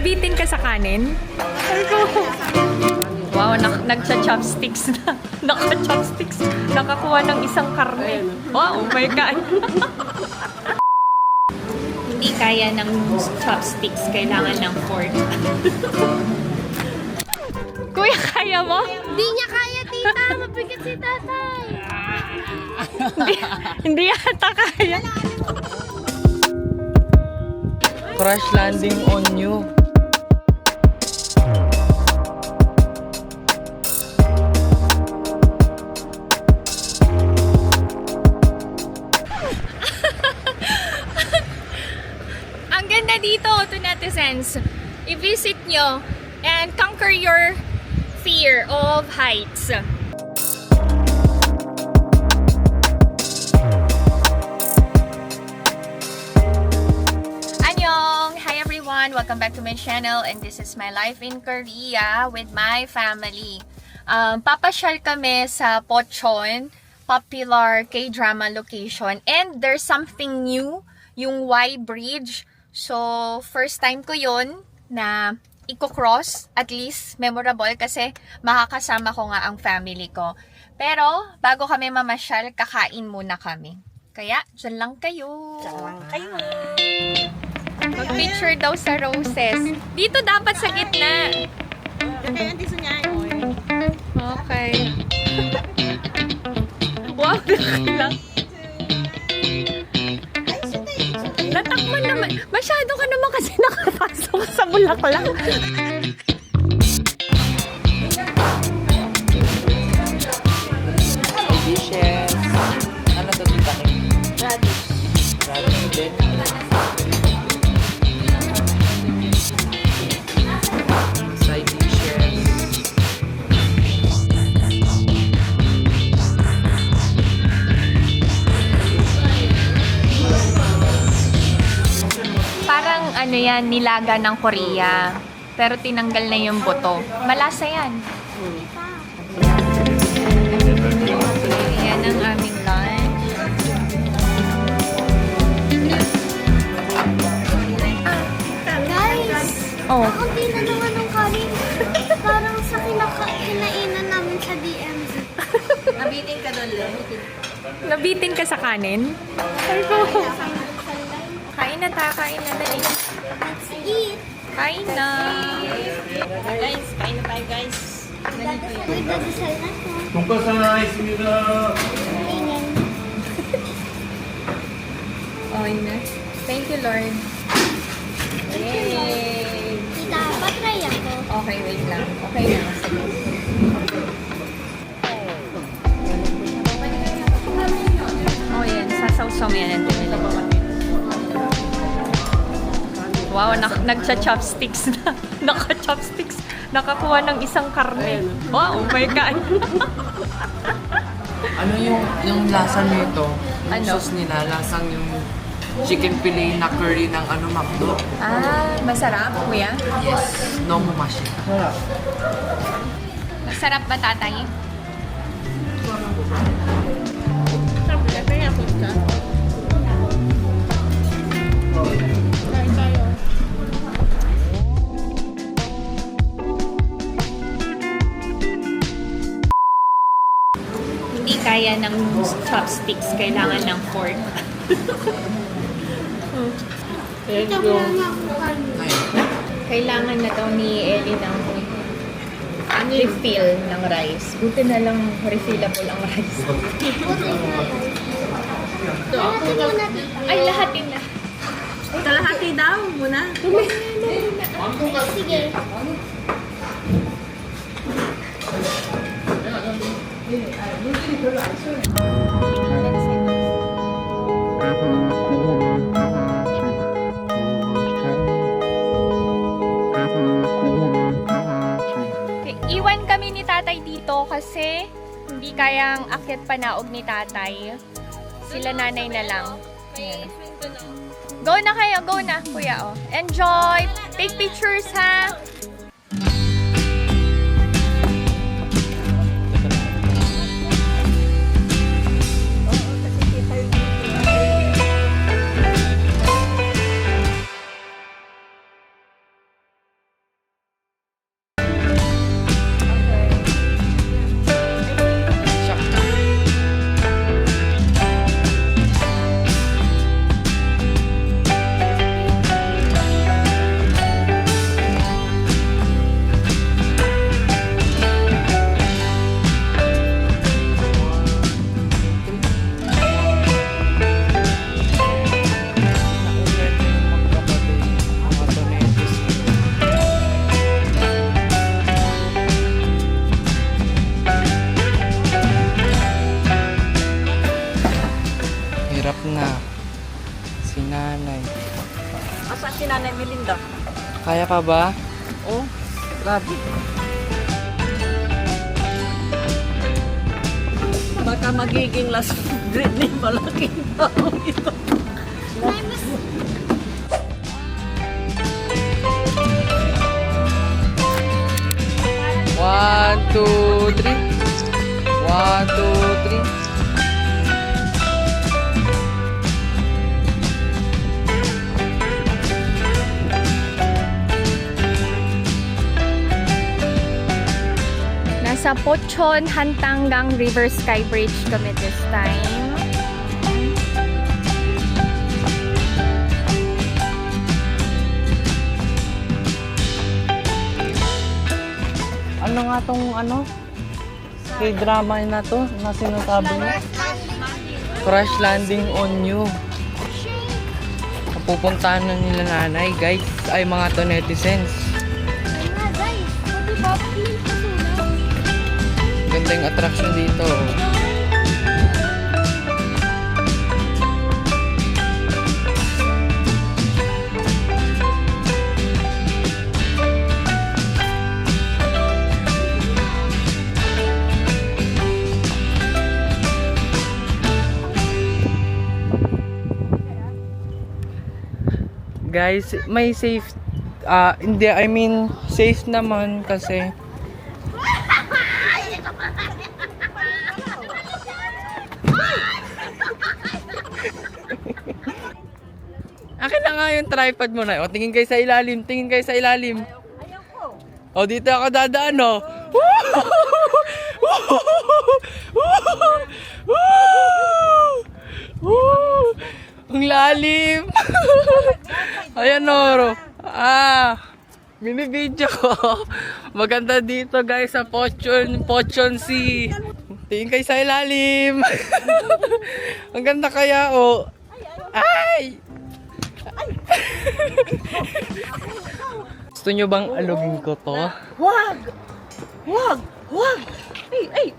Nabitin ka sa kanin? Ay ko. Wow, nagcha-chopsticks na. Naka-chopsticks. Nakakuha ng isang karne. Wow, my God. Hindi kaya ng chopsticks. Kailangan ng fork. Kuya, kaya mo? Hindi niya kaya, tita. Mabigat si tatay. Hindi yata kaya. Crash landing on you. Ang ganda dito, to netizens. I-visit nyo and conquer your fear of heights. Annyeong! Hi everyone! Welcome back to my channel and this is my life in Korea with my family. Papasyal kami sa Pocheon, popular K-drama location, and there's something new, yung Y Bridge. So, first time ko yun na i-cross, at least memorable kasi makakasama ko nga ang family ko. Pero, bago kami mamasyal, kakain muna kami. Kaya, dyan lang kayo. Mag-picture daw sa roses. Dito dapat sa gitna. Okay. Wow, lang. Natakman naman. Masyado ka naman kasi nakapasok sa bulaklak. Dishes. Ano to dito? Radish. Radish din. Side dishes. Parang ano yan, nilaga ng Korea. Pero tinanggal na yung buto. Malasa yan. Yan ang aming lunch. Guys, Oh, kaunti na naman ng kanin. Parang sa kinainan namin sa DMZ. nabitin ka sa kanin? Ay ko. Kain na ta, kain na dali. Let's eat. Kain na. Guys, kain na tayo guys. Uy, dadasal na to. 돈가스 하나 있습니다. Kainin. Okay na. Thank you, Lord. Yay! Tita, patry ako. Okay, wait lang. Okay na. Sige. Oh, yan. Sasawsaw yan. Wow, nagcha-chopsticks na. Naka-chopsticks. Nakakuha ng isang karne. Wow, my God. Ano yung lasa nito? Yung Ano? sauce nila, lasang yung chicken fillet na curry ng McDo. Ah, masarap, kuya? Yes, nomu mashi. Masarap ba, tatay? Hindi kaya ng chopsticks, kailangan ng fork. Tita, wala na ako kanin. Kailangan na daw ni Ellie ng refill ng rice. Buti na lang refillable ang rice. Buti na Lahatin mo na, tita. Ay, lahatin na. Kalahati daw muna. Sige. Iwan kami ni tatay dito kasi hindi kayang akyat panaog ni tatay. Sila nanay na lang. Ayan. Go na kayo, go na, kuya. Oh. Enjoy! Take pictures, ha? si Nanay Melinda. Kaya pa ba? Oh, grabe. Baka magiging last grade ni malaking tao ito. May mas... 1, 2, 3. 1, 2, 3. Nasa Pochon, Hantanggang River Sky Bridge kami this time. Ano nga tong ano? K-drama na to na sinasabi mo? Crash Landing on You. Pupuntahan na nila nanay, guys. Ay, mga to netizens. Ayun nga guys, pati ba clean pa sila? Ganda yung attraction dito. Guys, may safe hindi, I mean safe naman kasi akin na nga yung tripod mo na. O, tingin kayo sa ilalim, tingin kayo sa ilalim. O, dito ako dadaan, o. Ang lalim. Ayan, Noro. Mini-video ko. Maganda dito, guys, sa Pochon Sea. Tingin kayo sa ilalim. Ang ganda kaya, o. Ay! Gusto nyo bang alugin ko to? Wag! Wag! Wag! Ay!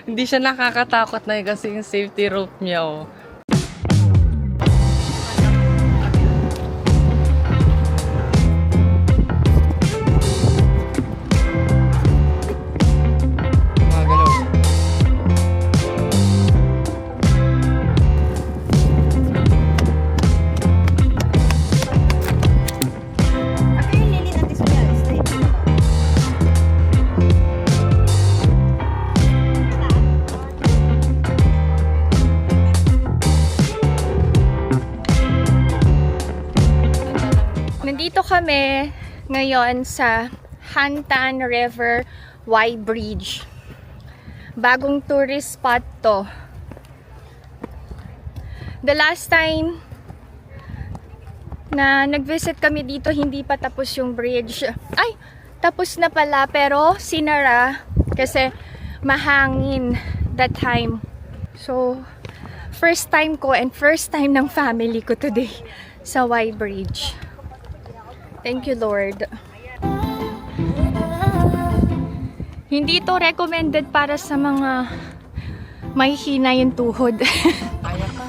Hindi siya nakakatakot na kasi yung safety rope niya, oh. Magalaw. Ako yung lili natin sa niya. Straight na ba? Nandito kami ngayon sa Hantan River Y Bridge. Bagong tourist spot to. The last time na nag-visit kami dito, hindi pa tapos yung bridge. Ay, tapos na pala pero sinara kasi mahangin that time. So, first time ko and first time ng family ko today sa Y Bridge. Thank you, Lord. Hindi to recommended para sa mga may hina yung tuhod. Kaya pa.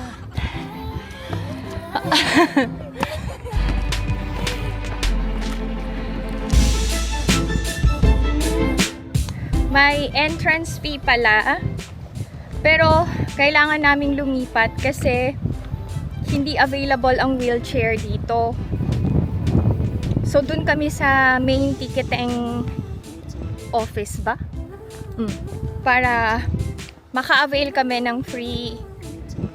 May entrance fee pala. Pero kailangan naming lumipat kasi hindi available ang wheelchair dito. So dun kami sa main ticketing office ba? Para maka-avail kami ng free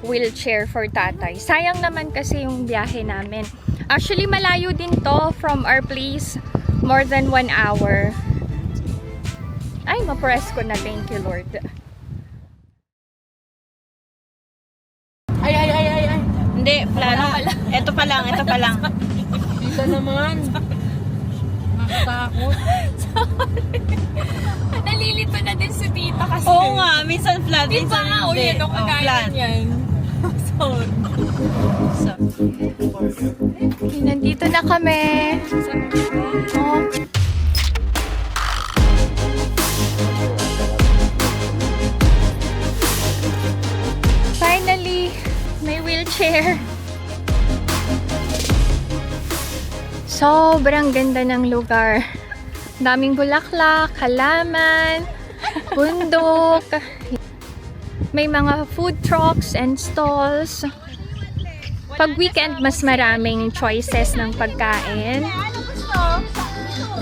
wheelchair for tatay. Sayang naman kasi yung biyahe namin. Actually malayo din to from our place, more than 1 hour. Ay, ma-press ko na. Thank you, Lord. Ay! Hindi, plano. Ito pa lang. Dito naman. Nakatakot. Nalilito na din si tita kasi. Oo nga, minsan flat, Di ba minsan nga, hindi. ulit ako kagaya flat. yan. Sorry. Nandito na kami. Oh. Finally, may wheelchair. Sobrang ganda ng lugar. Daming bulaklak, halaman, bundok. May mga food trucks and stalls. Pag weekend, mas maraming choices ng pagkain. Ano gusto?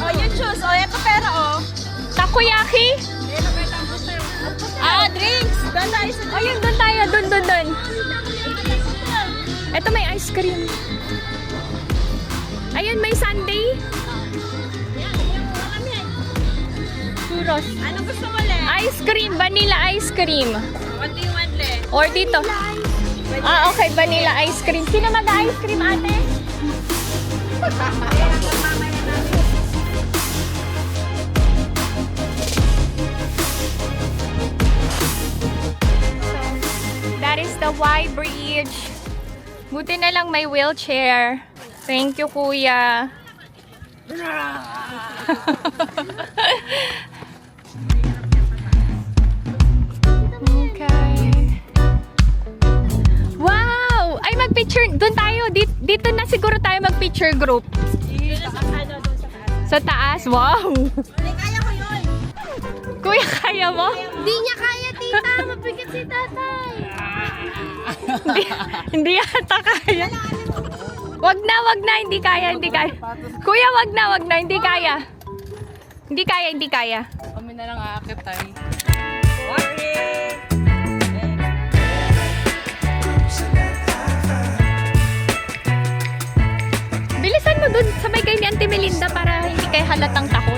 Oh, you choose. Oh, eto pera, oh. Takoyaki? Drinks. Doon tayo sa Ayun, doon tayo. Doon. Ito may ice cream. Ayun, may sundae. Churros. Ano gusto mo, Le? Ice cream, vanilla ice cream. What do you want, Le? Or dito. Okay, vanilla ice cream. Sino mag-ice cream, ate? That is the Y Bridge. Buti na lang may wheelchair. Thank you, kuya. Okay. Wow! Ay, mag-picture. Doon tayo. Dito na siguro tayo mag-picture group. Sa taas. Wow! Kaya ko yun. Kuya, kaya mo? Di niya kaya, tita. Mabigat si tatay. Hindi yata kaya. Wag na, hindi kaya. Kuya, wag na, hindi kaya. Hindi kaya. Kami na lang aakit tayo. Bilisan mo dun, sabay kayo ni Auntie Melinda para hindi kayo halatang takot.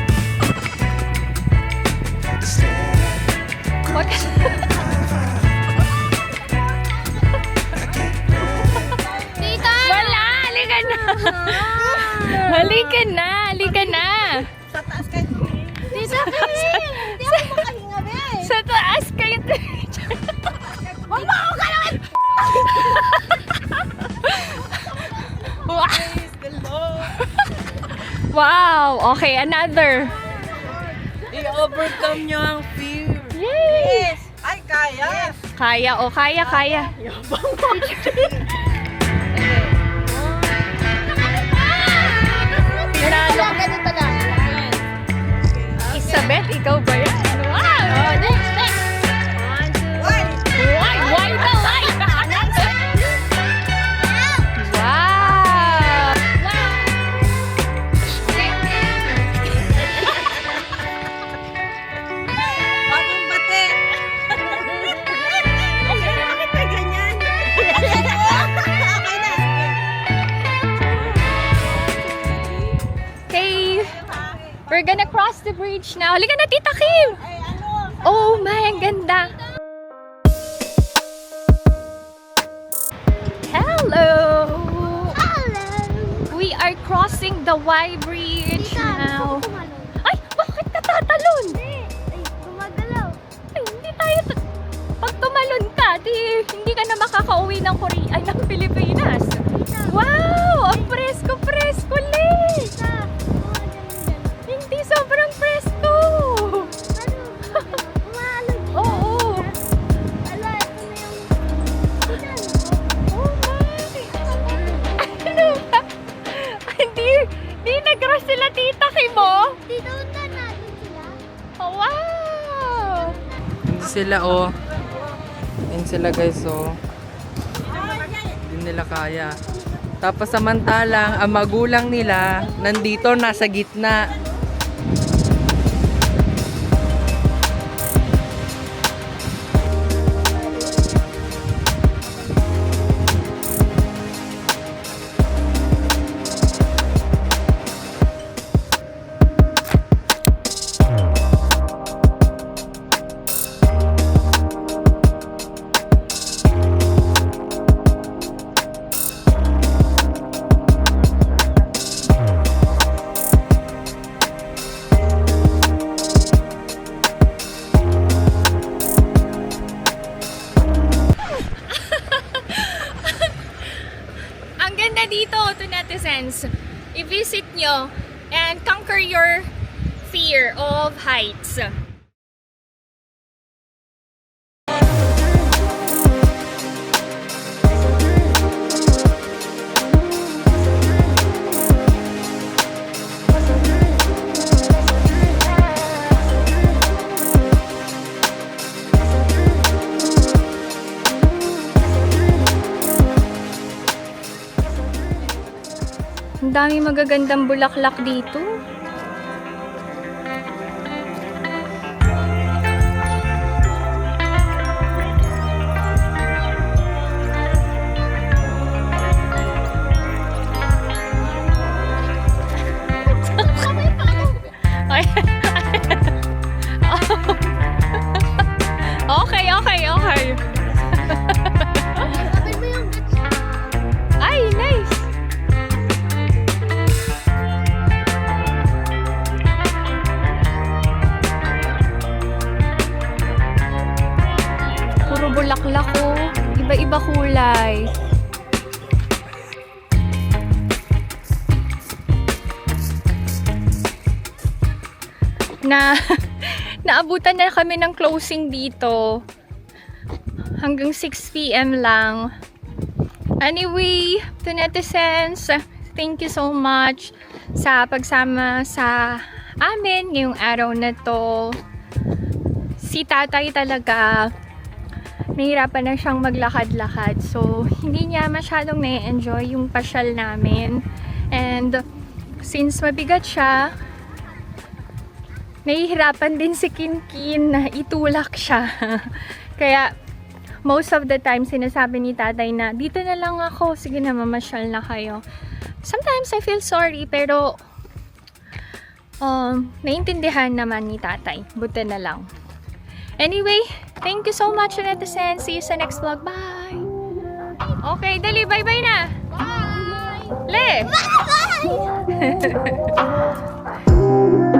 Wag. Tita! Wala, halika na. Halika na. Sa taas kayo. Tita, kami! Hindi ako makahinga, be. Sa taas kayo. Huwag mo ako galawin! Wow, okay, another. I-overcome nyo ang fear. Yay! Ay, kaya. Kaya. Pinalo. Ganito lang. Isabel, ikaw ba yan? Wow! Oh, next. Why? Why the light? Wow! Bagong bate. Bakit ba ganyan? Okay na. Okay, we're gonna cross the bridge now. Halika na, Tita Kim! Ay, ano? Oh my, ang ganda! Hello! Hello! We are crossing the Y Bridge Tita, now. gusto ko tumalon. Ay, bakit natatalon? Ay, gumagalaw. Ay, hindi tayo... Pag tumalon ka, hindi ka na makakauwi ng Korea, ay, ng Pilipinas. Wow! Ang presko-presko, Le! Tita, gumagalaw. Hindi sobrang presko! Umaalog. Oo! Ala, ito na yung... Tita, Oh my! Ano ba? Hindi nag-cross sila, Tita Kim, oh! Tita, unta natin sila. Oh, wow! Hindi sila, oh. Yan sila, guys, oh. Hindi nila kaya. Tapos samantalang, ang magulang nila, nandito, nasa gitna. Ang ganda dito, to netizens. I-visit nyo and conquer your fear of heights. Ang dami magagandang bulaklak dito. Ay. Okay, okay, okay. Sabi mo yung Ay, nice. Puro bulaklak oh. Iba-iba kulay. Na naabutan na kami ng closing dito. Hanggang 6 PM lang. Anyway, to netizens, thank you so much sa pagsama sa amin ngayong araw na to. Si tatay talaga, nahihirapan na siyang maglakad-lakad. So, hindi niya masyadong na-enjoy yung pasyal namin. And, since mabigat siya, nahihirapan din si Kinkin na itulak siya. Kaya, most of the time, sinasabi ni tatay na, dito na lang ako, sige na, mamasyal na kayo. Sometimes, I feel sorry, pero, naiintindihan naman ni tatay. Buti na lang. Anyway, thank you so much, Netizens. See you sa next vlog. Bye! Okay, dali, bye-bye na! Bye! Le! Bye!